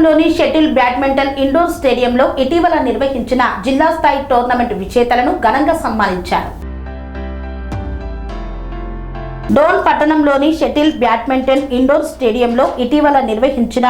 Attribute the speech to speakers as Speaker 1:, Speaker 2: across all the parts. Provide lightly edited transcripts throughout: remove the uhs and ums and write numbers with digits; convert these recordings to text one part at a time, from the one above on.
Speaker 1: పట్టణంలోని shuttle badminton indoor స్టేడియంలో ఇటీవల నిర్వహించిన జిల్లా స్థాయి టోర్నమెంట్ విజేతలను ఘనంగా సన్మానించారు. డోన్ పట్టణంలోని షటిల్ బ్యాడ్మింటన్ ఇండోర్ స్టేడియంలో ఇటీవల నిర్వహించిన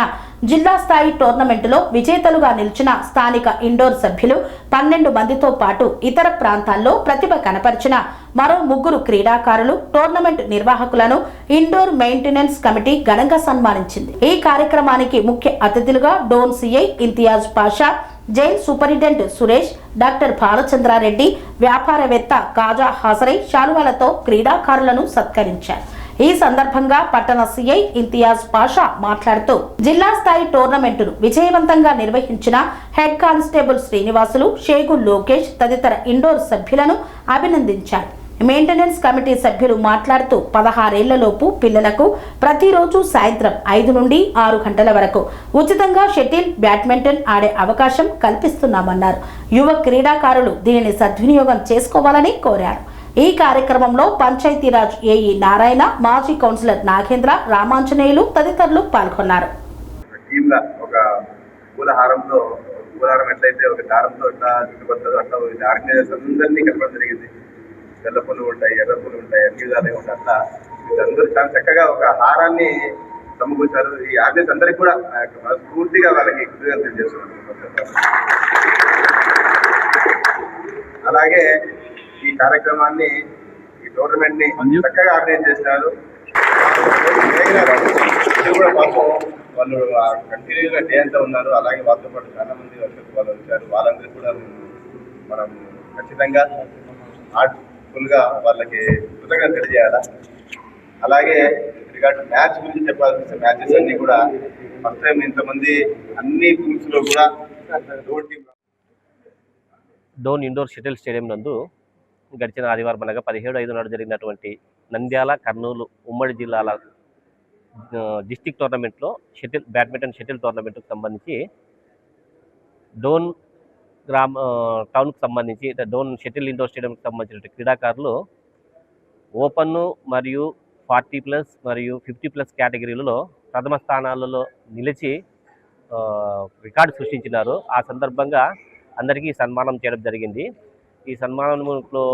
Speaker 1: జిల్లా స్థాయి టోర్నమెంటులో విజేతలుగా నిలిచిన స్థానిక ఇండోర్ సభ్యులు 12 మందితో పాటు ఇతర ప్రాంతాల్లో ప్రతిభ కనపరిచిన మరో 3 క్రీడాకారులు, టోర్నమెంట్ నిర్వాహకులను ఇండోర్ మెయింటెనెన్స్ కమిటీ ఘనంగా సన్మానించింది. ఈ కార్యక్రమానికి ముఖ్య అతిథులుగా Dhone CI Imtiaz Pasha, jail superintendent Suresh, doctor Balachandra Reddy, వ్యాపారవేత్త కాజా హాజరై శాలువాలతో క్రీడాకారులను సత్కరించారు. ఈ సందర్భంగా పట్టణ సిఐ ఇంతియాజ్ పాషా మాట్లాడుతూ జిల్లా స్థాయి టోర్నమెంటును విజయవంతంగా నిర్వహించిన హెడ్ కానిస్టేబుల్ శ్రీనివాసులు, షేగు లోకేష్ తదితర ఇండోర్ సభ్యులను అభినందించారు. మెయింటెనెన్స్ కమిటీ సభ్యులు మాట్లాడుతూ 16 ఏళ్లలోపు పిల్లలకు ప్రతిరోజు సాయంత్రం 5 నుండి 6 గంటల వరకు ఉచితంగా షటిల్ బ్యాడ్మింటన్ ఆడే అవకాశం కల్పిస్తున్నామన్నారు. యువ క్రీడాకారులు దీనిని సద్వినియోగం చేసుకోవాలని కోరారు. ఈ కార్యక్రమంలో పంచాయతీరాజ్ ఏఈ నారాయణ, మాజీ కౌన్సిలర్ నాగేంద్ర, రామాంజనేయులు తదితరులు పాల్గొన్నారు.
Speaker 2: తెల్ల పూలు ఉంటాయి, ఎర్ర పూలు ఉంటాయి, అన్ని విధాలుగా ఉంటాయి. అట్లా వీళ్ళందరూ చాలా చక్కగా ఒక హారాన్ని సమకూర్చారు. ఈ ఆర్టిస్ట్ అందరికీ కూడా పూర్తిగా వాళ్ళకి కృతజ్ఞతలు తెలియజేస్తున్నాను. అలాగే ఈ కార్యక్రమాన్ని, ఈ టోర్నమెంట్ ని చక్కగా ఆర్గనైజ్ చేసినారు. కూడా పాపం వాళ్ళు కంటిన్యూగా డే అంతా ఉన్నారు. అలాగే వాళ్ళతో పాటు చాలా మంది వాళ్ళు వచ్చారు. వాళ్ళందరికీ కూడా మనం ఖచ్చితంగా గా వాళ్ళకి కృతజ్ఞత తెలియజేయాలా. అలాగే రిగార్డ్ మ్యాచ్ గురించి చెప్పాల్సిన మ్యాచెస్ అన్ని కూడా ఫస్ట్ టైం ఇంతమంది అన్ని టీమ్స్ లో కూడా
Speaker 3: డోన్ ఇండోర్ షటిల్ స్టేడియం నందు గడిచిన ఆదివారం అనగా 17/5 నాడు జరిగినటువంటి నంద్యాల, కర్నూలు ఉమ్మడి జిల్లాల డిస్టిక్ టోర్నమెంట్లో బ్యాడ్మింటన్ షటిల్ టోర్నమెంట్కి సంబంధించి డోన్ టౌన్కి సంబంధించి డోన్ షటిల్ ఇండోర్ స్టేడియంకి సంబంధించిన క్రీడాకారులు ఓపెన్ మరియు 40+ మరియు 50+ కేటగిరీలలో ప్రథమ స్థానాలలో నిలిచి రికార్డు సృష్టించినారు. ఆ సందర్భంగా అందరికీ సన్మానం చేయడం జరిగింది. ఈ సన్మానంలో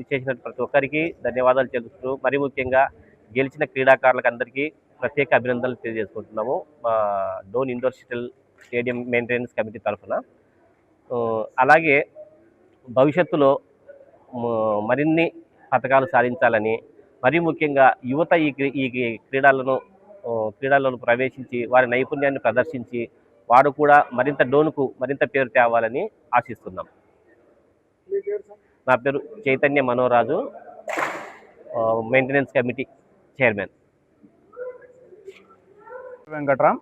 Speaker 3: చేసిన ప్రతి ఒక్కరికి ధన్యవాదాలు తెలుపుతూ, మరి ముఖ్యంగా గెలిచిన క్రీడాకారులకు అందరికీ ప్రత్యేక అభినందనలు తెలియజేసుకుంటున్నాము మా Dhone indoor shuttle stadium maintenance committee తరఫున. అలాగే భవిష్యత్తులో మరిన్ని పథకాలు సాధించాలని, మరీ ముఖ్యంగా యువత ఈ క్రీడలను ప్రవేశించి వారి నైపుణ్యాన్ని ప్రదర్శించి వారు కూడా డోన్కు మరింత పేరు తేవాలని ఆశిస్తున్నాం. నా పేరు Chaitanya Manoraju, maintenance committee chairman.
Speaker 4: Venkatram,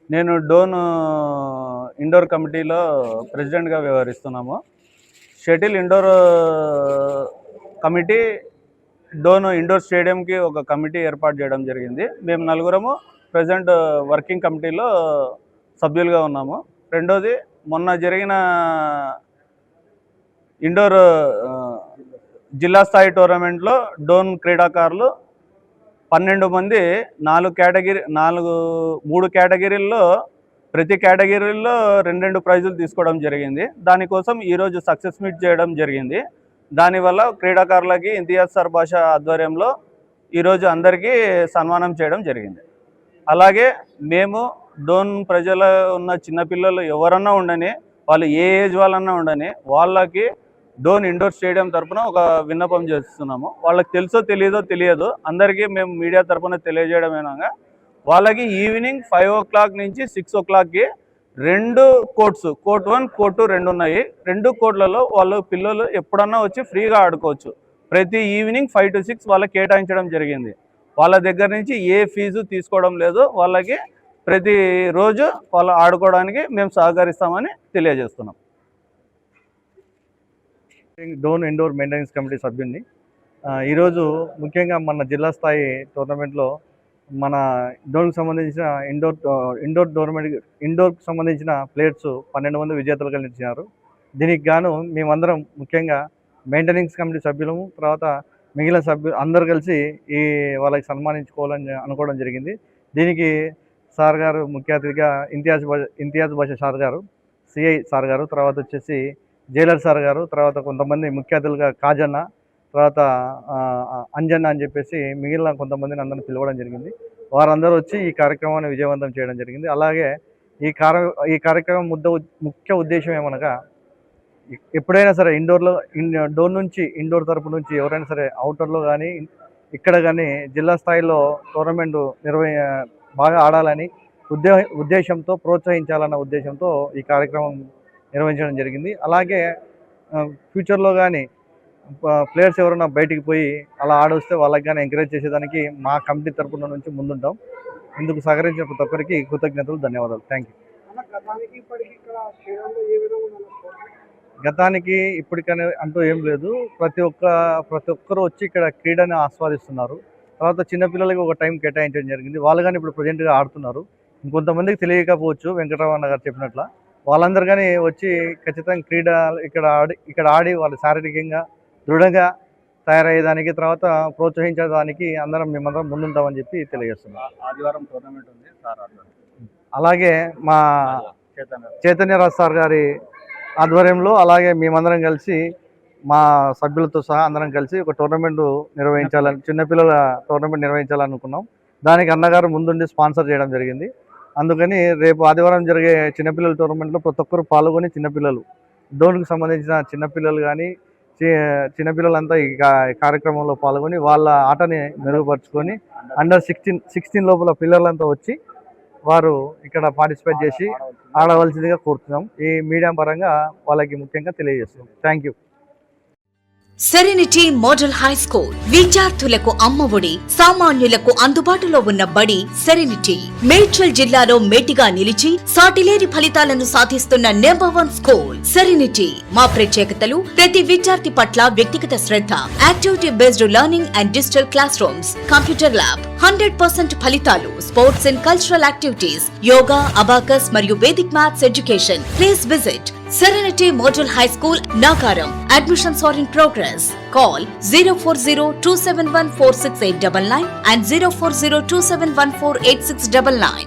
Speaker 4: నేను డోన్ ఇండోర్ కమిటీలో ప్రెసిడెంట్గా వ్యవహరిస్తున్నాము. Shuttle indoor committee Dhone indoor స్టేడియంకి ఒక కమిటీ ఏర్పాటు చేయడం జరిగింది. మేము 4 ప్రజెంట్ వర్కింగ్ కమిటీలో సభ్యులుగా ఉన్నాము. రెండోది, మొన్న జరిగిన ఇండోర్ జిల్లా స్థాయి టోర్నమెంట్లో డోన్ క్రీడాకారులు 12 మంది 3 కేటగిరీల్లో ప్రతి కేటగిరీలో 2 ప్రైజులు తీసుకోవడం జరిగింది. దానికోసం ఈరోజు సక్సెస్ మీట్ చేయడం జరిగింది. దానివల్ల క్రీడాకారులకి ఇంతియాజ్ సార్ భాష ఆధ్వర్యంలో ఈరోజు అందరికీ సన్మానం చేయడం జరిగింది. అలాగే మేము డోన్ ప్రజల ఉన్న చిన్నపిల్లలు ఎవరన్నా ఉండని, వాళ్ళు ఏ ఏజ్ వాళ్ళన్నా ఉండని, వాళ్ళకి డోన్ ఇండోర్ స్టేడియం తరఫున ఒక విన్నపం చేస్తున్నాము. వాళ్ళకి తెలుసో తెలియదు, అందరికీ మేము మీడియా తరఫున తెలియజేయడమేనాగా వాళ్ళకి ఈవినింగ్ 5 o'clock నుంచి 6 o'clockకి 2 కోర్ట్స్, కోర్ట్ 1, కోర్ట్ 2 2 ఉన్నాయి. 2 కోర్ట్లలో పిల్లలు ఎప్పుడన్నా వచ్చి ఫ్రీగా ఆడుకోవచ్చు. ప్రతి ఈవినింగ్ 5 to 6 వాళ్ళకి కేటాయించడం జరిగింది. వాళ్ళ దగ్గర నుంచి ఏ ఫీజు తీసుకోవడం లేదు. వాళ్ళకి ప్రతిరోజు వాళ్ళు ఆడుకోవడానికి మేము సహకరిస్తామని తెలియజేస్తున్నాం.
Speaker 5: డోన్ ఇండోర్ మెయింటెనెన్స్ కమిటీ సభ్యుడిని. ఈరోజు ముఖ్యంగా మన జిల్లా స్థాయి టోర్నమెంట్లో మన డోన్కి సంబంధించిన ఇండోర్కి సంబంధించిన ప్లేయర్స్ 12 మంది విజేతలుగా నిలిచినారు. దీనికి గాను మేమందరం ముఖ్యంగా మెయింటెనెన్స్ కమిటీ సభ్యులము, తర్వాత మిగిలిన సభ్యులు అందరూ కలిసి వాళ్ళకి సన్మానించుకోవాలని అనుకోవడం జరిగింది. దీనికి సార్ గారు ముఖ్య అతిథిగా ఇంతియాజ్ బాషా సార్ గారు, సిఐ సార్ గారు, తర్వాత వచ్చేసి జైలర్ సార్ గారు, తర్వాత కొంతమంది ముఖ్య అతిథులుగా కాజన్న, తర్వాత అంజన్న అని చెప్పేసి మిగిలిన కొంతమందిని అందరిని పిలవడం జరిగింది. వారందరూ వచ్చి ఈ కార్యక్రమాన్ని విజయవంతం చేయడం జరిగింది. అలాగే ఈ కార్యక్రమం ముఖ్య ఉద్దేశం ఏమనగా, ఎప్పుడైనా సరే డోర్ నుంచి ఇండోర్ తరపు నుంచి ఎవరైనా సరే అవుటర్లో కానీ ఇక్కడ కానీ జిల్లా స్థాయిలో టోర్నమెంట్ బాగా ఆడాలని ఉద్దేశంతో, ప్రోత్సహించాలన్న ఉద్దేశంతో ఈ కార్యక్రమం నిర్వహించడం జరిగింది. అలాగే ఫ్యూచర్లో కానీ ప్లేయర్స్ ఎవరైనా బయటికి పోయి అలా ఆడొస్తే వాళ్ళకి కానీ ఎంకరేజ్ చేసేదానికి మా కమిటీ తరపున నుంచి ముందుంటాం. ఇందుకు సహకరించిన ప్రతి ఒక్కరికి కృతజ్ఞతలు, ధన్యవాదాలు. Thank you. గతానికి ఇప్పటికనే అంటూ ఏం లేదు. ప్రతి ఒక్కరు వచ్చి ఇక్కడ క్రీడని ఆస్వాదిస్తున్నారు. తర్వాత చిన్నపిల్లలకి ఒక టైం కేటాయించడం జరిగింది. వాళ్ళు కానీ ఇప్పుడు ప్రజెంట్గా ఆడుతున్నారు. ఇంకొంతమందికి తెలియకపోవచ్చు, వెంకటరమణ గారు చెప్పినట్ల వాళ్ళందరూ కానీ వచ్చి ఖచ్చితంగా క్రీడ ఇక్కడ ఆడి వాళ్ళు శారీరకంగా దృఢంగా తయారయ్యేదానికి, తర్వాత ప్రోత్సహించడానికి మేమందరం ముందుంటామని చెప్పి తెలియజేస్తున్నాం.
Speaker 4: ఆదివారం టోర్నమెంట్ ఉంది సార్.
Speaker 5: అలాగే మా చైతన్యరాజ్ సార్ గారి ఆధ్వర్యంలో, అలాగే మేమందరం కలిసి మా సభ్యులతో సహా అందరం కలిసి ఒక టోర్నమెంట్ నిర్వహించాలని, చిన్నపిల్లల టోర్నమెంట్ నిర్వహించాలనుకున్నాం. దానికి అన్నగారు ముందుండి స్పాన్సర్ చేయడం జరిగింది. అందుకని రేపు ఆదివారం జరిగే చిన్నపిల్లల టోర్నమెంట్లో ప్రతి ఒక్కరు పాల్గొని, చిన్నపిల్లలు డోన్కి సంబంధించిన చిన్నపిల్లలు కానీ చిన్నపిల్లలంతా ఈ కార్యక్రమంలో పాల్గొని వాళ్ళ ఆటని మెరుగుపరుచుకొని అండర్ 16 లోపల పిల్లలంతా వచ్చి వారు ఇక్కడ పార్టిసిపేట్ చేసి ఆడవలసిందిగా కోరుతున్నాం. ఈ మీడియా పరంగా వాళ్ళకి ముఖ్యంగా తెలియజేస్తున్నాం. Thank you.
Speaker 6: Serenity model high school విద్యార్థులకు అమ్మఒడి, సామాన్యులకు అందుబాటులో ఉన్న బడి సెరెనిటీ. మేడ్చల్ జిల్లాలో మేటిగా నిలిచి సాటిలేని ఫలితాలను సాధిస్తున్న #1 స్కూల్ సెరెనిటీ. మా ప్రత్యేకతలు: ప్రతి విద్యార్థి పట్ల వ్యక్తిగత శ్రద్ధ, activity based learning and digital classrooms, computer lab, 100% ఫలితాలు, sports and cultural activities, yoga, abacus మరియు Vedic maths education. Please visit Serenity Model High School, Nagaram. Admissions are in progress. Call 040-271-46899 and 040-271-48699.